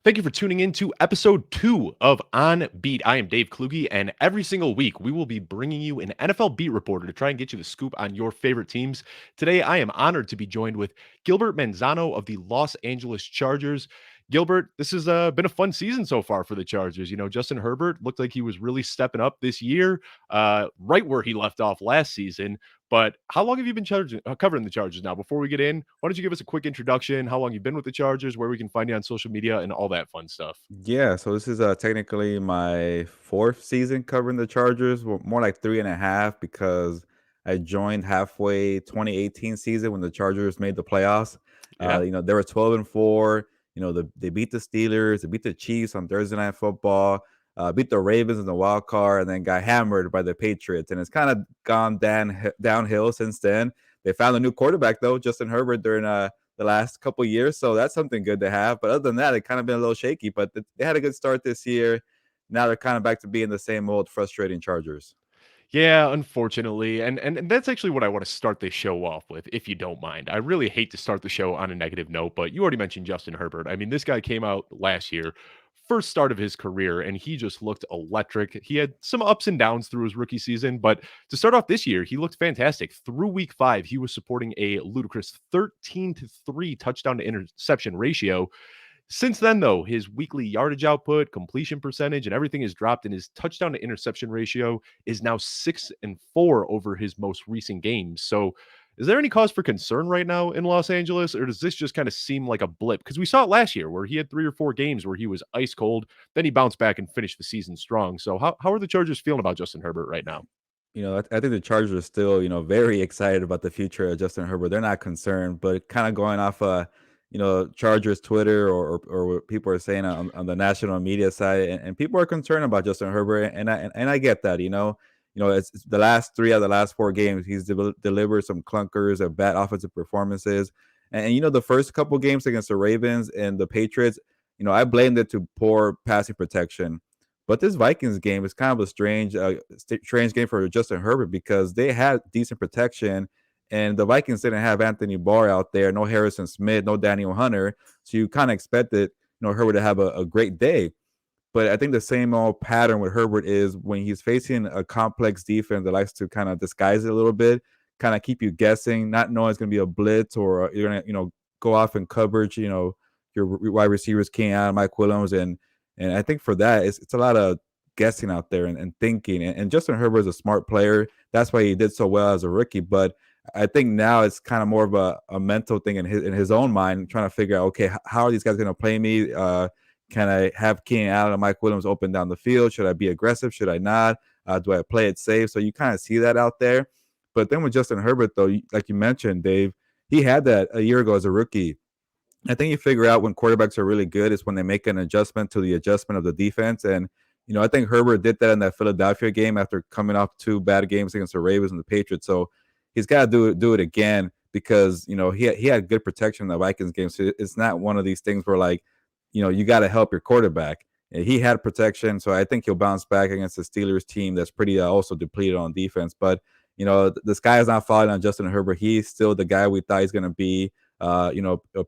Thank you for tuning in to episode 2 of On Beat. I am Dave Kluge, and every single week we will be bringing you an NFL beat reporter to try and get you the scoop on your favorite teams. Today, I am honored to be joined with Gilbert Manzano of the Los Angeles Chargers. Gilbert, this has been a fun season so far for the Chargers. You know, Justin Herbert looked like he was really stepping up this year, right where he left off last season. But how long have you been covering the Chargers now? Before we get in, why don't you give us a quick introduction, how long you've been with the Chargers, where we can find you on social media, and all that fun stuff? Yeah, so this is technically my fourth season covering the Chargers, well, more like three and a half because I joined halfway 2018 season when the Chargers made the playoffs. Yeah. They were 12-4. They beat the Steelers, they beat the Chiefs on Thursday Night Football, beat the Ravens in the wild card, and then got hammered by the Patriots. And it's kind of gone downhill since then. They found a new quarterback though, Justin Herbert, during the last couple of years. So that's something good to have. But other than that, it kind of been a little shaky. But they had a good start this year. Now they're kind of back to being the same old frustrating Chargers. Yeah, unfortunately. And that's actually what I want to start this show off with, if you don't mind. I really hate to start the show on a negative note, but you already mentioned Justin Herbert. I mean, this guy came out last year, first start of his career, and he just looked electric. He had some ups and downs through his rookie season, but to start off this year, he looked fantastic. Through week 5, he was supporting a ludicrous 13-3 touchdown to interception ratio. Since then, though, his weekly yardage output, completion percentage, and everything has dropped, and his touchdown to interception ratio is now 6-4 over his most recent games. So, is there any cause for concern right now in Los Angeles, or does this just kind of seem like a blip? Because we saw it last year where he had 3 or 4 games where he was ice cold, then he bounced back and finished the season strong. So, how are the Chargers feeling about Justin Herbert right now? I think the Chargers are still, very excited about the future of Justin Herbert. They're not concerned, but kind of going off, Chargers Twitter or what people are saying on the national media side, and people are concerned about Justin Herbert, and I get that. It's the last 3 out of the last 4 games he's delivered some clunkers of bad offensive performances, and the first couple games against the Ravens and the Patriots, I blamed it to poor passing protection. But this Vikings game is kind of a strange game for Justin Herbert because they had decent protection, and the Vikings didn't have Anthony Barr out there, no Harrison Smith, no Daniel Hunter, so you kind of expected Herbert to have a great day. But I think the same old pattern with Herbert is when he's facing a complex defense that likes to kind of disguise it a little bit, kind of keep you guessing, not knowing it's going to be a blitz or you're going to go off in coverage. Your wide receivers, Keenan Allen, Mike Williams, and I think for that, it's a lot of guessing out there and thinking. And Justin Herbert is a smart player. That's why he did so well as a rookie. But I think now it's kind of more of a mental thing in his own mind, trying to figure out, okay, how are these guys going to play me? Can I have Keenan Allen and Mike Williams open down the field? Should I be aggressive? Should I not? Do I play it safe? So you kind of see that out there. But then with Justin Herbert, though, like you mentioned, Dave, he had that a year ago as a rookie. I think you figure out when quarterbacks are really good is when they make an adjustment to the adjustment of the defense. And, I think Herbert did that in that Philadelphia game after coming off 2 bad games against the Ravens and the Patriots. So he's got to do it again because, he had good protection in the Vikings game. So it's not one of these things where, like, you got to help your quarterback. And he had protection. So I think he'll bounce back against the Steelers team that's pretty also depleted on defense. But, the sky is not falling on Justin Herbert. He's still the guy we thought he's going to be. A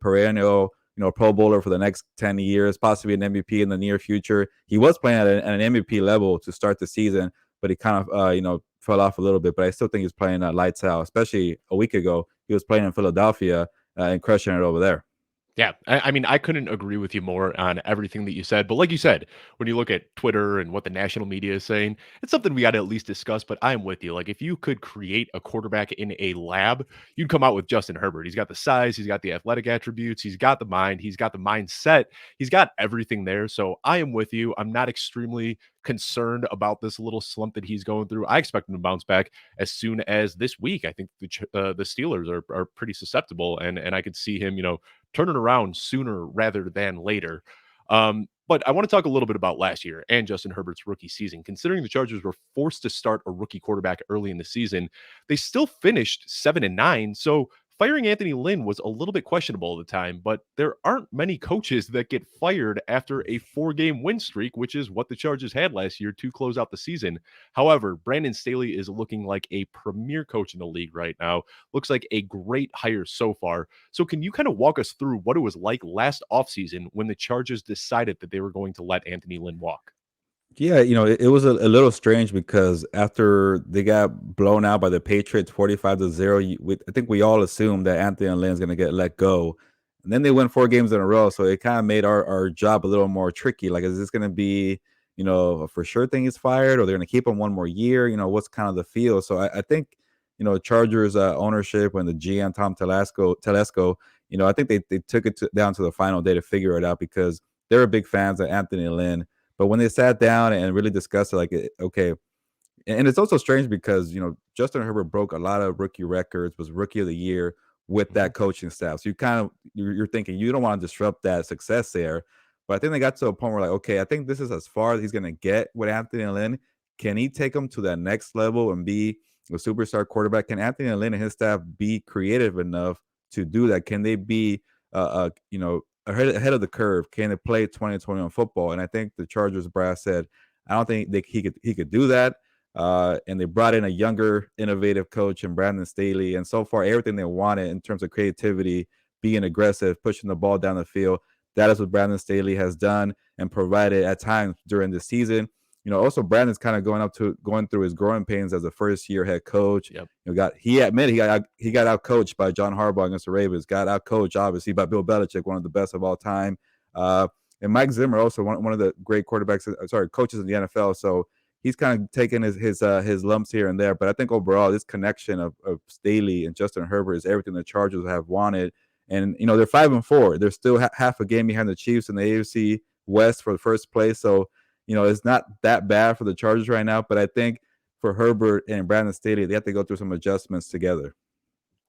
perennial, Pro Bowler for the next 10 years, possibly an MVP in the near future. He was playing at an MVP level to start the season, but he kind of, fell off a little bit. But I still think he's playing lights out, especially a week ago. He was playing in Philadelphia and crushing it over there. Yeah, I mean, I couldn't agree with you more on everything that you said. But like you said, when you look at Twitter and what the national media is saying, it's something we got to at least discuss. But I'm with you. Like, if you could create a quarterback in a lab, you'd come out with Justin Herbert. He's got the size, he's got the athletic attributes, he's got the mind, he's got the mindset, he's got everything there. So I am with you. I'm not extremely concerned about this little slump that he's going through. I expect him to bounce back as soon as this week. I think the Steelers are pretty susceptible, and I could see him, turn it around sooner rather than later. But I want to talk a little bit about last year and Justin Herbert's rookie season. Considering the Chargers were forced to start a rookie quarterback early in the season, they still finished 7-9. So firing Anthony Lynn was a little bit questionable at the time, but there aren't many coaches that get fired after a 4-game win streak, which is what the Chargers had last year to close out the season. However, Brandon Staley is looking like a premier coach in the league right now. Looks like a great hire so far. So can you kind of walk us through what it was like last offseason when the Chargers decided that they were going to let Anthony Lynn walk? Yeah, it was a little strange because after they got blown out by the Patriots 45-0, I think we all assumed that Anthony Lynn's going to get let go. And then they won 4 games in a row. So it kind of made our job a little more tricky. Like, is this going to be, a for sure thing he's fired, or they're going to keep him one more year? What's kind of the feel? So I think, Chargers ownership and the GM, Tom Telesco, I think they took it down to the final day to figure it out because they were big fans of Anthony Lynn. But when they sat down and really discussed it, like, okay, and it's also strange because Justin Herbert broke a lot of rookie records, was rookie of the year with Mhm. that coaching staff. So you're thinking you don't want to disrupt that success there. But I think they got to a point where, like, okay, I think this is as far as he's going to get with Anthony Lynn. Can he take him to that next level and be a superstar quarterback? Can Anthony Lynn and his staff be creative enough to do that? Can they be, ahead of the curve? Can they play 2021 football? And I think the Chargers brass said, I don't think he could do that. And they brought in a younger, innovative coach in Brandon Staley. And so far, everything they wanted in terms of creativity, being aggressive, pushing the ball down the field, that is what Brandon Staley has done and provided at times during the season. Also Brandon's kind of going through his growing pains as a first-year head coach. Yep. He admitted he got out coached by John Harbaugh against the Ravens. Got out coached obviously by Bill Belichick, one of the best of all time. And Mike Zimmer, also one of the great coaches in the NFL. So he's kind of taking his lumps here and there. But I think overall, this connection of Staley and Justin Herbert is everything the Chargers have wanted. And they're 5-4. They're still half a game behind the Chiefs in the AFC West for the first place. So it's not that bad for the Chargers right now. But I think for Herbert and Brandon Staley, they have to go through some adjustments together.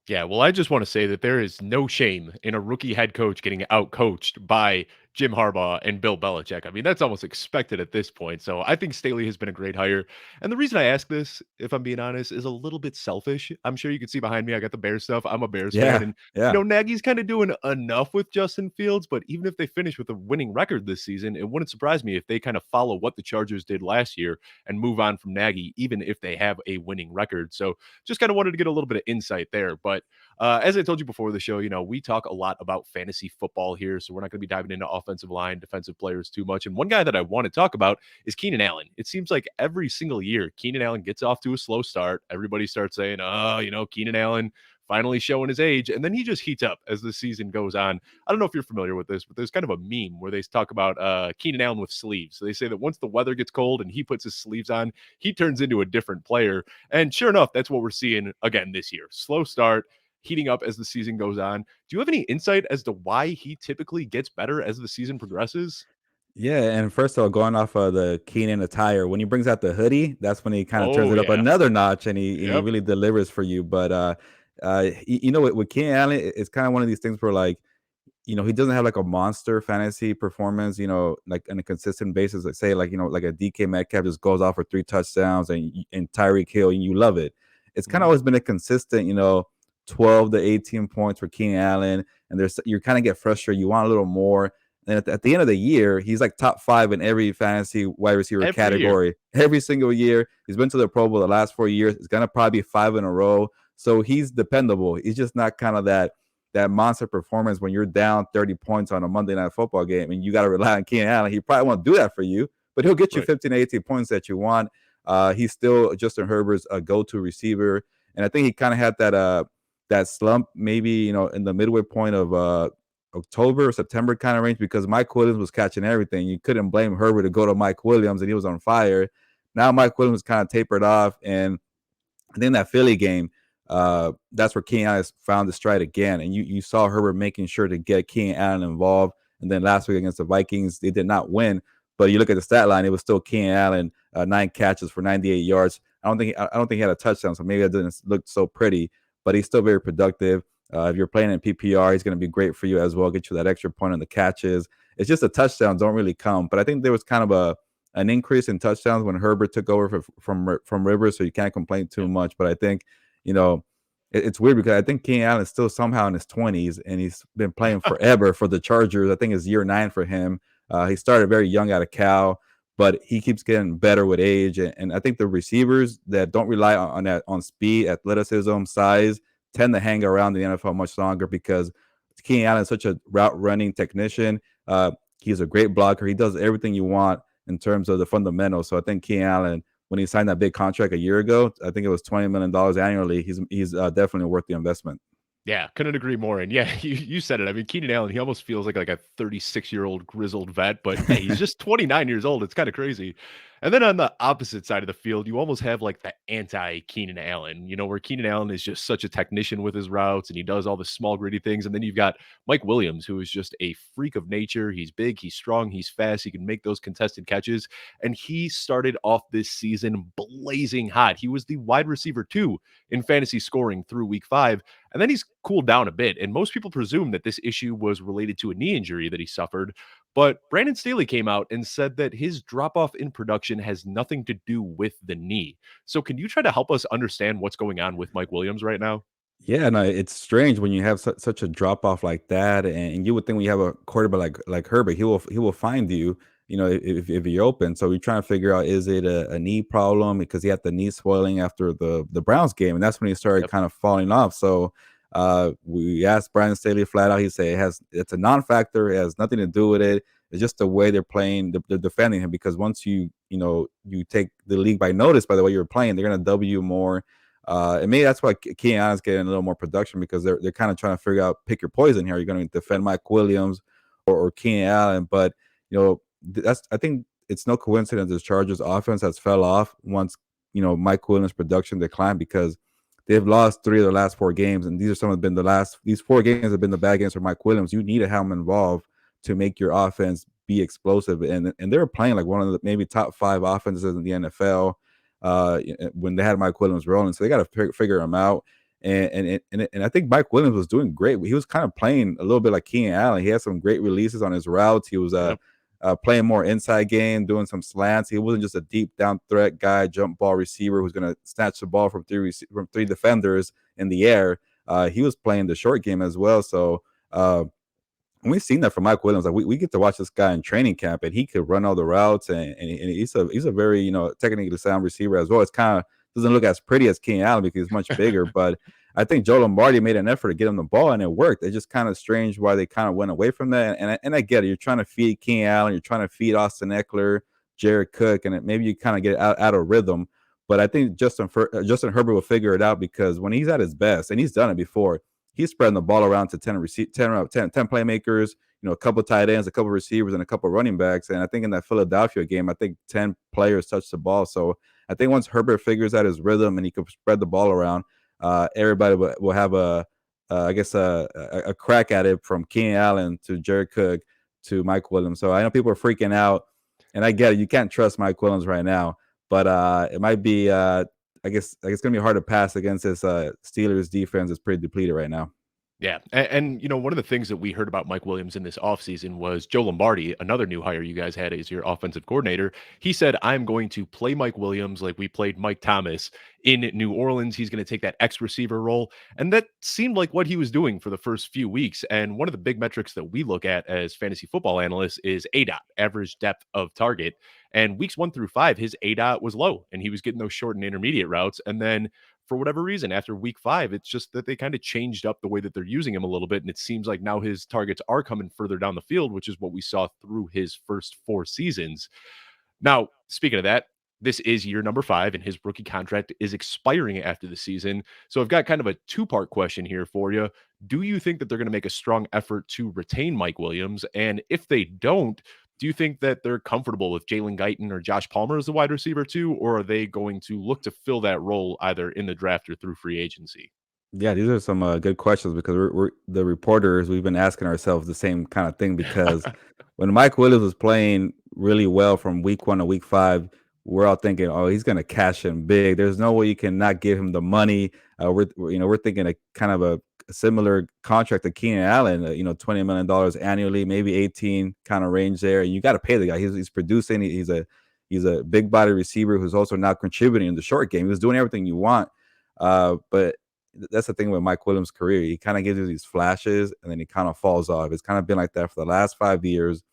Yeah, well, I just want to say that there is no shame in a rookie head coach getting outcoached by Jim Harbaugh and Bill Belichick. I mean, that's almost expected at this point. So I think Staley has been a great hire. And the reason I ask this, if I'm being honest, is a little bit selfish. I'm sure you can see behind me, I got the Bears stuff. I'm a Bears fan. Yeah, And, yeah. Nagy's kind of doing enough with Justin Fields. But even if they finish with a winning record this season, it wouldn't surprise me if they kind of follow what the Chargers did last year and move on from Nagy, even if they have a winning record. So just kind of wanted to get a little bit of insight there. But as I told you before the show, we talk a lot about fantasy football here, so we're not going to be diving into offensive line, defensive players too much. And one guy that I want to talk about is Keenan Allen. It seems like every single year, Keenan Allen gets off to a slow start. Everybody starts saying, "Oh, Keenan Allen finally showing his age," and then he just heats up as the season goes on. I don't know if you're familiar with this, but there's kind of a meme where they talk about Keenan Allen with sleeves. So they say that once the weather gets cold and he puts his sleeves on, he turns into a different player. And sure enough, that's what we're seeing again this year. Slow start, heating up as the season goes on. Do you have any insight as to why he typically gets better as the season progresses? Yeah, and first of all, going off of the Keenan attire, when he brings out the hoodie, that's when he kind of turns Oh, it up yeah. another notch, and he Yep. really delivers for you. But with Keenan Allen, it's kind of one of these things where, like, he doesn't have like a monster fantasy performance, like on a consistent basis. Like, say, like, like a DK Metcalf just goes off for 3 touchdowns and Tyreek Hill, and you love it. It's kind of Mhm. always been a consistent, 12 to 18 points for Keenan Allen, and you kind of get frustrated. You want a little more. And at the end of the year, he's like top 5 in every fantasy wide receiver Every year. category every single year. He's been to the Pro Bowl the last 4 years. It's gonna probably be 5 in a row. So he's dependable. He's just not kind of that monster performance when you're down 30 points on a Monday Night Football game and you got to rely on Keenan Allen. He probably won't do that for you, but he'll get you Right. 15 to 18 points that you want. He's still Justin Herbert's go-to receiver, and I think he kind of had that slump maybe in the midway point of October or September kind of range because Mike Williams was catching everything. You couldn't blame Herbert to go to Mike Williams, and he was on fire. Now Mike Williams kind of tapered off, and I think that Philly game, that's where Keenan Allen found the stride again. And you saw Herbert making sure to get Keenan Allen involved. And then last week against the Vikings, they did not win. But you look at the stat line, it was still Keenan Allen, 9 catches for 98 yards. I don't think he had a touchdown, so maybe it didn't look so pretty, but he's still very productive. If you're playing in PPR, he's going to be great for you as well, get you that extra point on the catches. It's just the touchdowns don't really come. But I think there was kind of an increase in touchdowns when Herbert took over from Rivers, so you can't complain too Yep. much. But I think, you know, It's weird because I think Keenan Allen is still somehow in his 20s, and he's been playing forever for the Chargers. I think it's year 9 for him. He started very young out of Cal, but he keeps getting better with age. And I think the receivers that don't rely on that on speed, athleticism, size tend to hang around the NFL much longer because Keenan Allen is such a route running technician. He's a great blocker. He does everything you want in terms of the fundamentals. So I think Keenan Allen, when he signed that big contract a year ago, I think it was $20 million annually. He's definitely worth the investment. Yeah, couldn't agree more. And yeah, you said it. I mean, Keenan Allen, he almost feels like a 36-year-old grizzled vet, but hey, he's just 29 years old. It's kind of crazy. And then on the opposite side of the field, you almost have like the anti Keenan Allen, where Keenan Allen is just such a technician with his routes and he does all the small gritty things. And then you've got Mike Williams, who is just a freak of nature. He's big, he's strong, he's fast, he can make those contested catches. And he started off this season blazing hot. He was the wide receiver 2 in fantasy scoring through week 5. And then he's cooled down a bit. And most people presume that this issue was related to a knee injury that he suffered. But Brandon Staley came out and said that his drop off in production has nothing to do with the knee. So, can you try to help us understand what's going on with Mike Williams right now? Yeah, no, it's strange when you have such a drop off like that, and you would think when you have a quarterback like Herbert, he will find you, if you're open. So we're trying to figure out, is it a knee problem because he had the knee swelling after the Browns game, and that's when he started Yep. kind of falling off. So we asked Brian Staley flat out. He said it's a non-factor. It has nothing to do with it. It's just the way they're playing. They're defending him because once you take the league by notice by the way you're playing, they're gonna W you more. And maybe that's why Keenan Allen's getting a little more production because they're kind of trying to figure out, pick your poison here. You're going to defend Mike Williams or Keenan Allen, but that's, I think it's no coincidence the Chargers offense has fell off once Mike Williams' production declined because they've lost 3 of their last 4 games, and these 4 games have been the bad games for Mike Williams. You need to have him involved to make your offense be explosive, and they were playing like one of the maybe top 5 offenses in the NFL when they had Mike Williams rolling. So they got to figure him out. And I think Mike Williams was doing great. He was kind of playing a little bit like Keenan Allen. He had some great releases on his routes. He was Yep. playing more inside game, doing some slants. He wasn't just a deep down threat guy, jump ball receiver who's going to snatch the ball from 3 defenders in the air. He was playing the short game as well. So and we've seen that from Mike Williams. Like we get to watch this guy in training camp, and he could run all the routes, and he's a very technically sound receiver as well. It's kind of doesn't look as pretty as Keenan Allen because he's much bigger, but I think Joe Lombardi made an effort to get him the ball, and it worked. It's just kind of strange why they kind of went away from that. And I get it. You're trying to feed Keenan Allen, you're trying to feed Austin Ekeler, Jared Cook, and maybe you kind of get out of rhythm. But I think Justin Herbert will figure it out because when he's at his best, and he's done it before, he's spreading the ball around to 10 playmakers, a couple tight ends, a couple receivers, and a couple running backs. And I think in that Philadelphia game, I think 10 players touched the ball. So I think once Herbert figures out his rhythm and he can spread the ball around, everybody will have I guess a crack at it, from Keenan Allen to Jared Cook to Mike Williams. So I know people are freaking out, and I get it. You can't trust Mike Williams right now, but it might be I guess it's gonna be hard to pass against this Steelers defense. Is pretty depleted right now. Yeah. And one of the things that we heard about Mike Williams in this offseason was Joe Lombardi, another new hire you guys had as your offensive coordinator. He said, I'm going to play Mike Williams like we played Mike Thomas in New Orleans. He's going to take that X receiver role. And that seemed like what he was doing for the first few weeks. And one of the big metrics that we look at as fantasy football analysts is ADOT, average depth of target. And weeks 1 through 5, his ADOT was low and he was getting those short and intermediate routes. And then for whatever reason, after week 5, it's just that they kind of changed up the way that they're using him a little bit. And it seems like now his targets are coming further down the field, which is what we saw through his first 4 seasons. Now, speaking of that, this is year number 5, and his rookie contract is expiring after the season. So I've got kind of a 2-part question here for you. Do you think that they're going to make a strong effort to retain Mike Williams? And if they don't, do you think that they're comfortable with Jalen Guyton or Josh Palmer as the wide receiver too, or are they going to look to fill that role either in the draft or through free agency? Yeah, these are some good questions because we're the reporters. We've been asking ourselves the same kind of thing because when Mike Williams was playing really well from week 1 to week 5, we're all thinking, "Oh, he's going to cash in big. There's no way you can not give him the money." We're thinking a kind of a similar contract to Keenan Allen, $20 million annually, maybe 18 kind of range there. And you got to pay the guy. He's producing. He's a big body receiver who's also now contributing in the short game. He was doing everything you want, but that's the thing with Mike Williams' career. He kind of gives you these flashes and then he kind of falls off. It's kind of been like that for the last 5 years.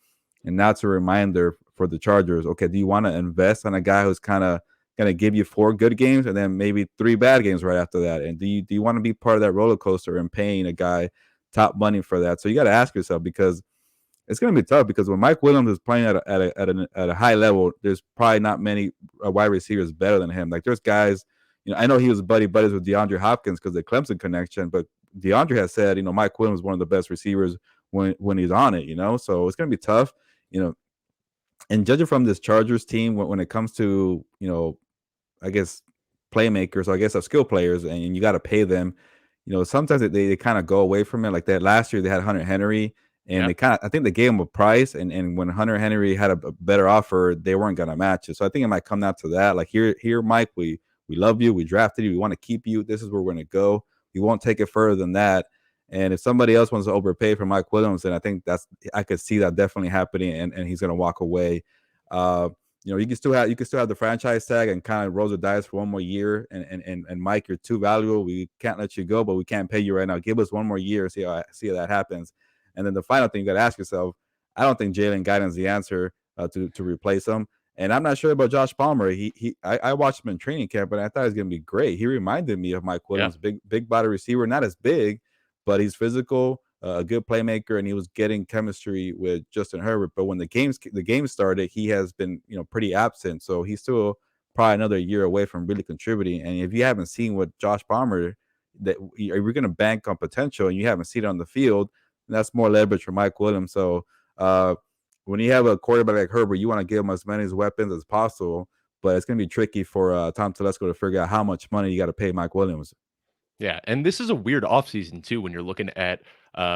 And now it's a reminder for the Chargers. Okay, do you want to invest on a guy who's kind of going to give you 4 good games and then maybe 3 bad games right after that? And do you want to be part of that roller coaster and paying a guy top money for that? So you got to ask yourself, because it's going to be tough, because when Mike Williams is playing at a high level, there's probably not many wide receivers better than him. Like there's guys, I know he was buddies with DeAndre Hopkins because of the Clemson connection, but DeAndre has said, Mike Williams is one of the best receivers when he's on it, so it's going to be tough, you know, and judging from this Chargers team, when it comes to, I guess, playmakers, or I guess skill players, and you got to pay them. Sometimes they kind of go away from it. Like that last year, they had Hunter Henry, and Yeah. they I think they gave him a price, and when Hunter Henry had a better offer, they weren't gonna match it. So I think it might come down to that. Like here, Mike, we love you, we drafted you, we want to keep you. This is where we're gonna go. We won't take it further than that. And if somebody else wants to overpay for Mike Williams, then I think I could see that definitely happening, and he's gonna walk away. Uh, you can still have the franchise tag and kind of roll the dice for one more year. And Mike, you're too valuable. We can't let you go, but we can't pay you right now. Give us one more year, see how that happens. And then the final thing you got to ask yourself, I don't think Jalen Guyton's the answer to replace him. And I'm not sure about Josh Palmer. I watched him in training camp, and I thought he was going to be great. He reminded me of Mike Yeah. Williams, big body receiver, not as big, but he's physical, a good playmaker, and he was getting chemistry with Justin Herbert. But when the game started, he has been pretty absent. So he's still probably another year away from really contributing. And if you haven't seen what Josh Palmer, that you're going to bank on potential, and you haven't seen it on the field, that's more leverage for Mike Williams. So when you have a quarterback like Herbert, you want to give him as many weapons as possible. But it's going to be tricky for Tom Telesco to figure out how much money you got to pay Mike Williams. Yeah, and this is a weird offseason too when you're looking at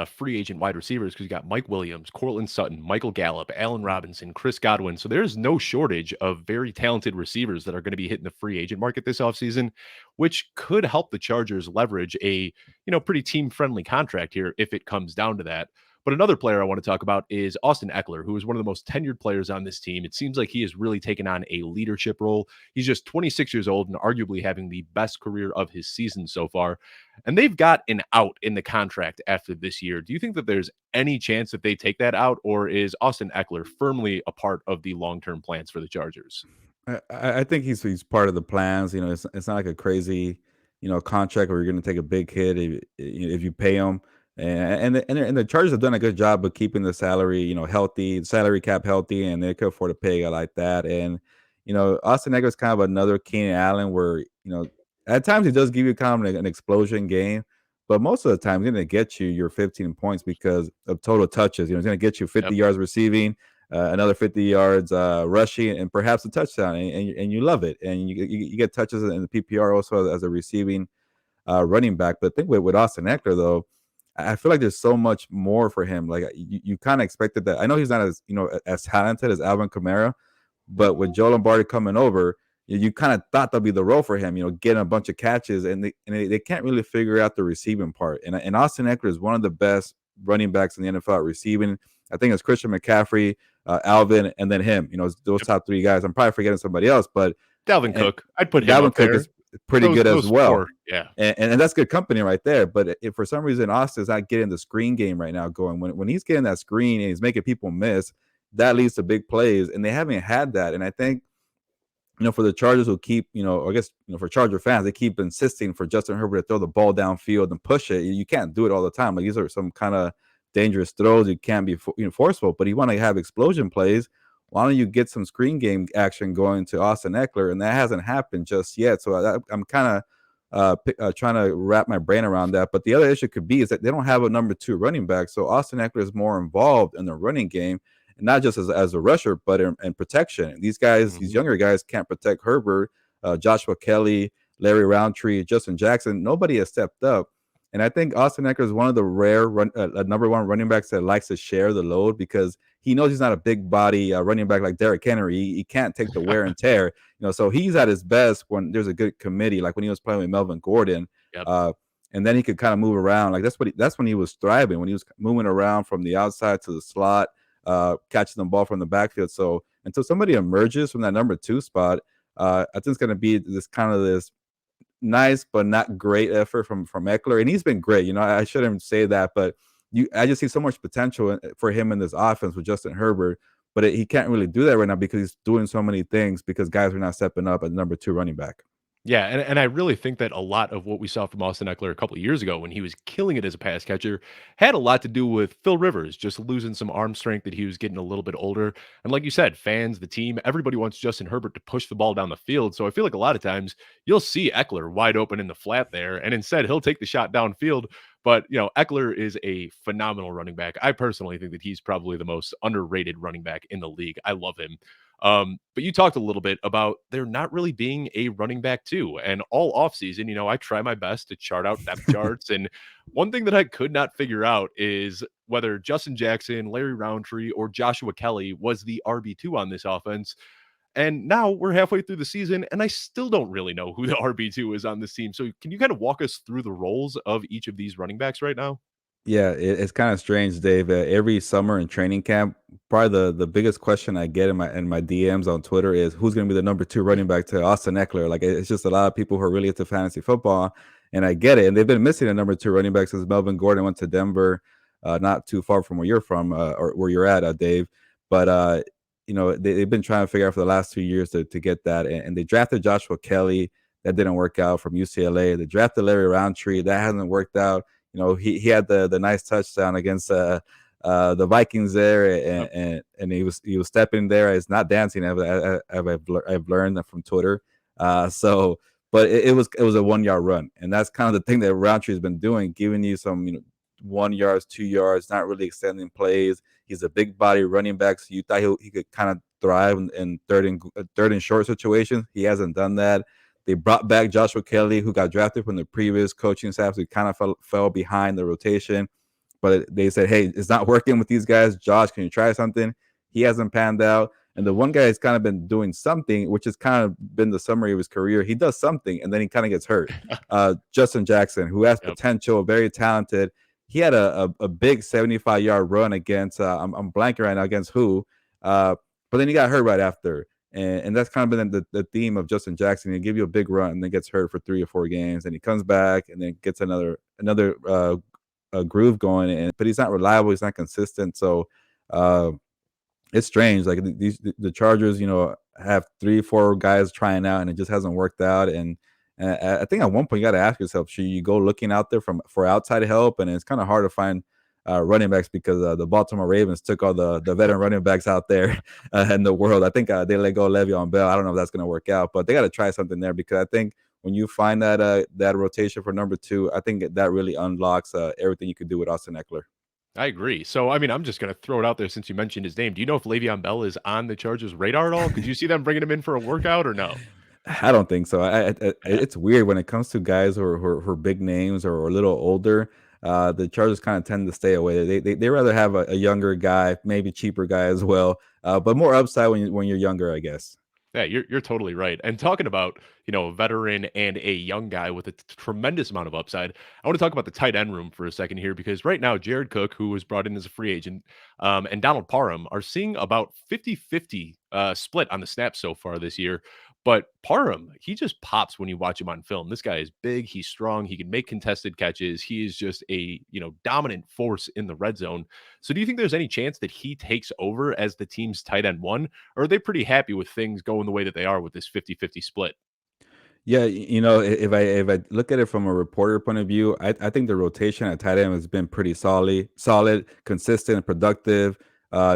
free agent wide receivers because you got Mike Williams, Cortland Sutton, Michael Gallup, Allen Robinson, Chris Godwin. So there's no shortage of very talented receivers that are going to be hitting the free agent market this offseason, which could help the Chargers leverage a pretty team friendly contract here if it comes down to that. But another player I want to talk about is Austin Ekeler, who is one of the most tenured players on this team. It seems like he has really taken on a leadership role. He's just 26 years old and arguably having the best career of his season so far. And they've got an out in the contract after this year. Do you think that there's any chance that they take that out, or is Austin Ekeler firmly a part of the long-term plans for the Chargers? I think he's part of the plans. It's not like a crazy, contract where you're going to take a big hit if you pay him. And the Chargers have done a good job of keeping the salary, healthy, salary cap healthy, and they could afford to pay a guy like that. And Austin Ekeler is kind of another Keenan Allen, where at times he does give you kind of an explosion game, but most of the time he's going to get you your 15 points because of total touches. He's going to get you 50 Yep. yards receiving, another 50 yards rushing, and perhaps a touchdown, and you love it. And you get touches in the PPR also as a receiving running back. But I think with Austin Ekeler, though, I feel like there's so much more for him. Like you kind of expected that. I know he's not as talented as Alvin Kamara, but with Joe Lombardi coming over, you kind of thought that'd be the role for him. Getting a bunch of catches, and they can't really figure out the receiving part. And Austin Ekeler is one of the best running backs in the NFL at receiving. I think it's Christian McCaffrey, Alvin, and then him. Those top 3 guys. I'm probably forgetting somebody else, but Dalvin Cook, I'd put him Dalvin up Cook there. is pretty good as Those well. 4, yeah. And that's good company right there. But if for some reason Austin's not getting the screen game right now going, when he's getting that screen and he's making people miss, that leads to big plays. And they haven't had that. And I think, for the Chargers who keep, I guess, for Charger fans, they keep insisting for Justin Herbert to throw the ball downfield and push it. You can't do it all the time. Like these are some kind of dangerous throws. You can't be forceful, but you want to have explosion plays. Why don't you get some screen game action going to Austin Ekeler? And that hasn't happened just yet. So I'm kind of trying to wrap my brain around that. But the other issue could be is that they don't have a number 2 running back. So Austin Ekeler is more involved in the running game, and not just as a rusher, but in protection. These guys, these younger guys, can't protect Herbert, Joshua Kelly, Larry Roundtree, Justin Jackson. Nobody has stepped up. And I think Austin Ekeler is one of the rare number 1 running backs that likes to share the load, because he knows he's not a big body running back like Derrick Henry. He can't take the wear and tear. So he's at his best when there's a good committee, like when he was playing with Melvin Gordon. Yep. And then he could kind of move around. Like that's when he was thriving, when he was moving around from the outside to the slot, catching the ball from the backfield. So until somebody emerges from that number 2 spot, I think it's going to be this nice but not great effort from Ekeler, and he's been great. I shouldn't say that, but I just see so much potential for him in this offense with Justin Herbert, but he can't really do that right now because he's doing so many things because guys are not stepping up at number 2 running back. Yeah, and I really think that a lot of what we saw from Austin Ekeler a couple of years ago when he was killing it as a pass catcher had a lot to do with Phil Rivers just losing some arm strength that he was getting a little bit older. And like you said, fans, the team, everybody wants Justin Herbert to push the ball down the field. So I feel like a lot of times you'll see Eckler wide open in the flat there, and instead he'll take the shot downfield. But Eckler is a phenomenal running back. I personally think that he's probably the most underrated running back in the league. I love him. But you talked a little bit about there not really being a running back too. And all offseason, I try my best to chart out depth charts. And one thing that I could not figure out is whether Justin Jackson, Larry Roundtree, or Joshua Kelly was the RB2 on this offense. And now we're halfway through the season, and I still don't really know who the RB2 is on this team. So can you kind of walk us through the roles of each of these running backs right now? Yeah, it's kind of strange, Dave. Every summer in training camp, probably the biggest question I get in my DMs on Twitter is who's going to be the number 2 running back to Austin Eckler. Like it's just a lot of people who are really into fantasy football, and I get it. And they've been missing a number 2 running back since Melvin Gordon went to Denver, not too far from where you're from or where you're at, Dave. But they've been trying to figure out for the last 2 years to get that, and they drafted Joshua Kelly. That didn't work out from UCLA. They drafted Larry Roundtree. That hasn't worked out. He had the nice touchdown against the Vikings there, Yep. and he was stepping there. It's not dancing, I've learned from Twitter. So, but it was a 1 yard run, and that's kind of the thing that Roundtree has been doing, giving you some 1 yards, 2 yards, not really extending plays. He's a big body running back, so you thought he could kind of thrive in third and short situations. He hasn't done that. They brought back Joshua Kelly, who got drafted from the previous coaching staff, so he kind of fell behind the rotation. But they said, hey, it's not working with these guys. Josh, can you try something? He hasn't panned out. And the one guy has kind of been doing something, which has kind of been the summary of his career. He does something, and then he kind of gets hurt. Justin Jackson, who has Yep. potential, very talented. He had a big 75-yard run against, I'm blanking right now against who, but then he got hurt right after. And that's kind of been the theme of Justin Jackson. He give you a big run and then gets hurt for 3 or 4 games, and he comes back and then gets another groove going. But he's not reliable. He's not consistent. So uh, it's strange. Like the Chargers, have 3, 4 guys trying out, and it just hasn't worked out. And I think at one point you got to ask yourself, should you go looking out there for outside help? And it's kind of hard to find running backs because the Baltimore Ravens took all the veteran running backs out there in the world. I think they let go of Le'Veon Bell. I don't know if that's going to work out, but they got to try something there because I think when you find that rotation for number 2, I think that really unlocks everything you could do with Austin Eckler. I agree. So, I mean, I'm just going to throw it out there since you mentioned his name. Do you know if Le'Veon Bell is on the Chargers' radar at all? Could you see them bringing him in for a workout or no? I don't think so. It's weird when it comes to guys who are big names or a little older. The Chargers kind of tend to stay away. They rather have a younger guy, maybe cheaper guy as well, but more upside when you're younger, I guess. Yeah, you're totally right. And talking about, a veteran and a young guy with a tremendous amount of upside, I want to talk about the tight end room for a second here because right now Jared Cook, who was brought in as a free agent, and Donald Parham are seeing about 50-50 split on the snaps so far this year. But Parham, he just pops when you watch him on film. This guy is big, he's strong, he can make contested catches. He is just a, dominant force in the red zone. So do you think there's any chance that he takes over as the team's tight end one? Or are they pretty happy with things going the way that they are with this 50-50 split? Yeah, if I look at it from a reporter point of view, I think the rotation at tight end has been pretty solid, consistent, productive.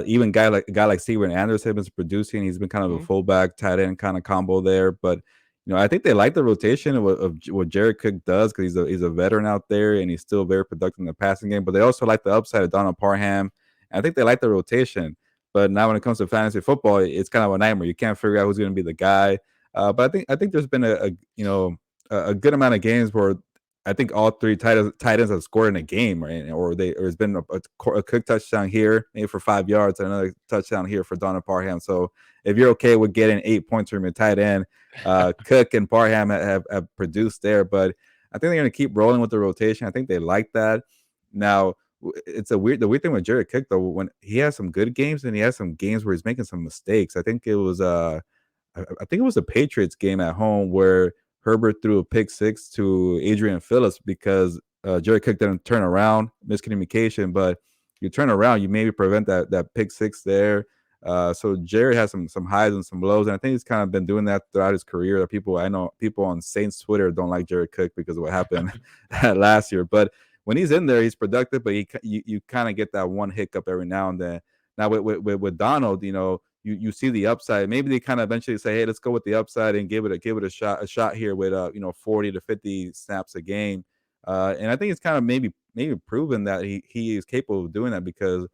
Even guy like Steven Anderson is producing. He's been kind of a Mhm. fullback tight end kind of combo there. But I think they like the rotation of what Jared Cook does because he's a veteran out there and he's still very productive in the passing game. But they also like the upside of Donald Parham. And I think they like the rotation. But now when it comes to fantasy football, it's kind of a nightmare. You can't figure out who's going to be the guy. But I think there's been a good amount of games where I think all 3 tight ends have scored in a game, right? Or there's been a quick touchdown here, maybe for 5 yards, and another touchdown here for Donald Parham. So if you're okay with getting 8 points from your tight end, Cook and Parham have produced there. But I think they're going to keep rolling with the rotation. I think they like that. Now it's the weird thing with Jared Cook though, when he has some good games and he has some games where he's making some mistakes. I think it was the Patriots game at home where Herbert threw a pick six to Adrian Phillips because Jerry Cook didn't turn around, miscommunication. But you turn around, you maybe prevent that pick six there. So Jerry has some highs and some lows, and I think he's kind of been doing that throughout his career. That I know people on Saints Twitter don't like Jerry Cook because of what happened last year. But when he's in there, he's productive. But you kind of get that one hiccup every now and then. Now with Donald, you see the upside. Maybe they kind of eventually say, hey, let's go with the upside and give it a shot here with 40 to 50 snaps a game. And I think it's kind of maybe proven that he is capable of doing that because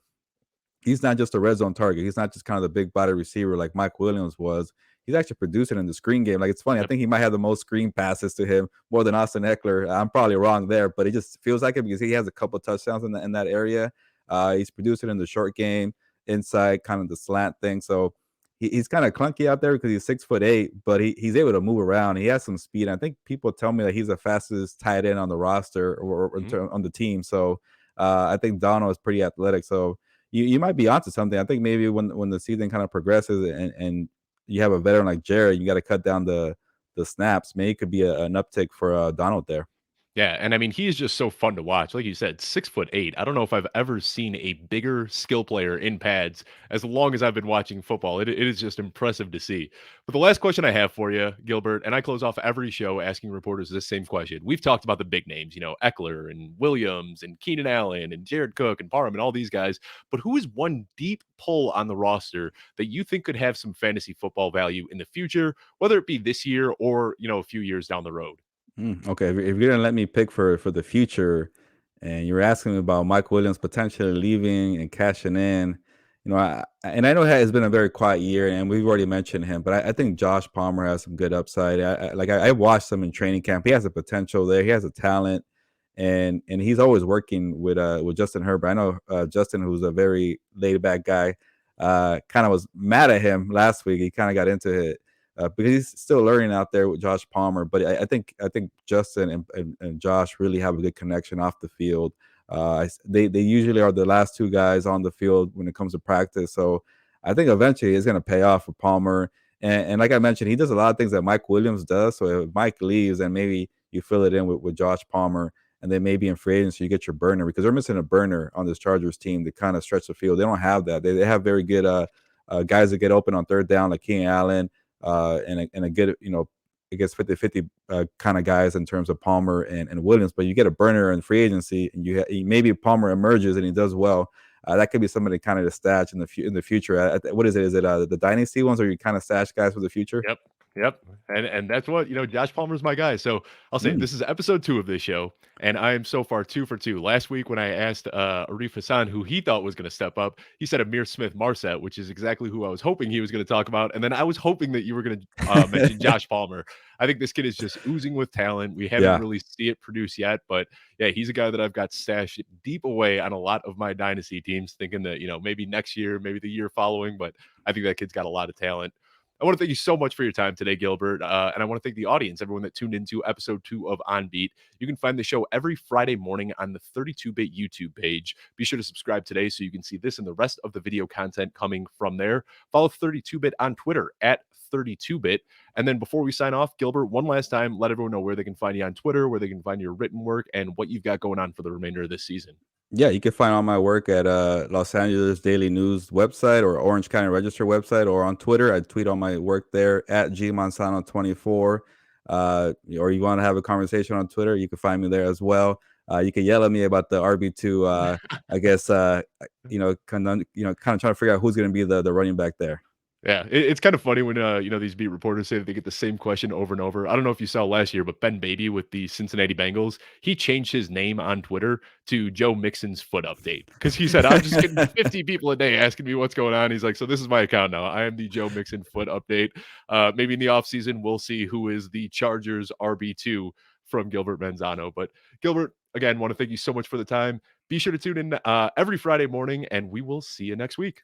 he's not just a red zone target. He's not just kind of the big body receiver like Mike Williams was. He's actually producing in the screen game. Like, it's funny. I Yep. think he might have the most screen passes to him more than Austin Ekeler. I'm probably wrong there, but it just feels like it because he has a couple touchdowns in that area. He's producing in the short game, inside, kind of the slant thing. So he's kind of clunky out there because he's 6'8", but he's able to move around. He has some speed. I think people tell me that he's the fastest tight end on the roster Mhm. on the team. So I think Donald is pretty athletic. So you might be onto something. I think maybe when the season kind of progresses and you have a veteran like Jared, you got to cut down the snaps. Maybe it could be an uptick for Donald there. Yeah, and I mean, he is just so fun to watch. Like you said, 6'8". I don't know if I've ever seen a bigger skill player in pads as long as I've been watching football. It is just impressive to see. But the last question I have for you, Gilbert, and I close off every show asking reporters this same question. We've talked about the big names, Eckler and Williams and Keenan Allen and Jared Cook and Parham and all these guys. But who is one deep pull on the roster that you think could have some fantasy football value in the future, whether it be this year or, a few years down the road? Okay, if you're gonna let me pick for the future, and you're asking me about Mike Williams potentially leaving and cashing in, and I know it's been a very quiet year, and we've already mentioned him, but I think Josh Palmer has some good upside. I watched him in training camp. He has a potential there. He has a talent, and he's always working with Justin Herbert. I know Justin, who's a very laid back guy, kind of was mad at him last week. He kind of got into it because he's still learning out there with Josh Palmer. But I think Justin and Josh really have a good connection off the field. They usually are the last two guys on the field when it comes to practice. So I think eventually it's going to pay off for Palmer. And like I mentioned, he does a lot of things that Mike Williams does. So if Mike leaves, then maybe you fill it in with Josh Palmer. And then maybe in free agency, you get your burner because they're missing a burner on this Chargers team to kind of stretch the field. They don't have that. They have very good guys that get open on third down, like Keenan Allen, and a good, I guess 50-50 kind of guys in terms of Palmer and Williams. But you get a burner in free agency, and maybe Palmer emerges and he does well. That could be somebody kind of to stash in the future. What is it? Is it the dynasty ones, or you kind of stash guys for the future? Yep. Yep. And that's what, Josh Palmer's my guy. So I'll say Mm. this is episode 2 of this show, and I am so far 2 for 2. Last week when I asked Arif Hassan who he thought was going to step up, he said Amir Smith Marset, which is exactly who I was hoping he was going to talk about. And then I was hoping that you were going to mention Josh Palmer. I think this kid is just oozing with talent. We haven't Yeah. really see it produce yet, but yeah, he's a guy that I've got stashed deep away on a lot of my dynasty teams, thinking that, maybe next year, maybe the year following, but I think that kid's got a lot of talent. I want to thank you so much for your time today, Gilbert. And I want to thank the audience, everyone that tuned into episode 2 of On Beat. You can find the show every Friday morning on the 32-bit YouTube page. Be sure to subscribe today so you can see this and the rest of the video content coming from there. Follow 32-bit on Twitter at 32-bit. And then before we sign off, Gilbert, one last time, let everyone know where they can find you on Twitter, where they can find your written work, and what you've got going on for the remainder of this season. Yeah, you can find all my work at Los Angeles Daily News website or Orange County Register website or on Twitter. I tweet all my work there at gmanzano24. Or you want to have a conversation on Twitter, you can find me there as well. You can yell at me about the RB2. I guess kind of trying to figure out who's going to be the running back there. Yeah, it's kind of funny when these beat reporters say that they get the same question over and over. I don't know if you saw last year, but Ben Beatty with the Cincinnati Bengals, he changed his name on Twitter to Joe Mixon's foot update because he said, "I'm just getting 50 people a day asking me what's going on." He's like, "So this is my account now. I am the Joe Mixon foot update." Maybe in the offseason, we'll see who is the Chargers RB2 from Gilbert Manzano. But Gilbert, again, want to thank you so much for the time. Be sure to tune in every Friday morning, and we will see you next week.